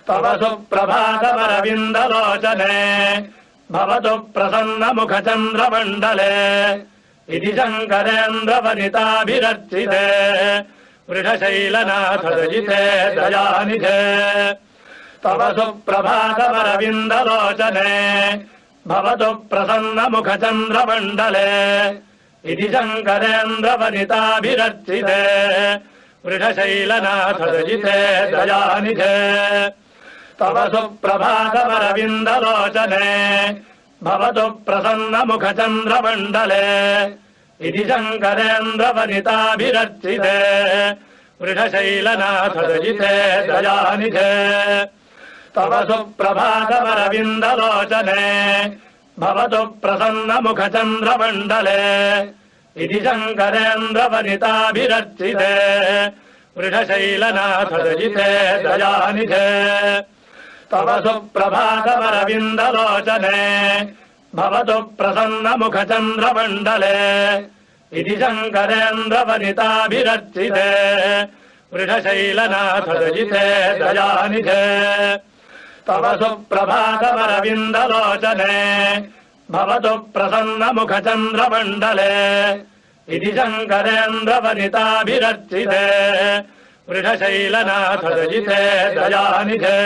तव सुप्रभातमरविन्दलोचने भवतु प्रसन्नमुखचन्द्रमण्डले इति शङ्करेन्द्रवनिताभिरर्चिते वृषशैलनाथरजिते दयानिधे तव सुप्रभातमरविन्दलोचने भवतु प्रसन्नमुखचन्द्रमण्डले इति शङ्करेन्द्रवनिताभिरर्चिते वृषशैलनाथरजिते दयानिधे तव सुप्रभातमरविन्दलोचने भवतु प्रसन्नमुखचन्द्रमण्डले इति शङ्करेन्द्रवनिताभिरर्चिते वृषशैलनाथरजिते दयानिधे तव सुप्रभातमरविन्दलोचने भवतु प्रसन्नमुखचन्द्रमण्डले इति शङ्करेन्द्रवनिताभिरर्चिते वृषशैलनाथरजिते दयानिधे तव सुप्रभातमरविन्दलोचने भवतु प्रसन्नमुखचन्द्रमण्डले इति शङ्करेन्द्रवनिताभिरर्चिते वृषशैलनाथरजिते दयानिधे तव सुप्रभातमरविन्दलोचने भवतु प्रसन्नमुखचन्द्रमण्डले इति शङ्करेन्द्रवनिताभिरर्चिते वृषशैलनाथरजिते दयानिधे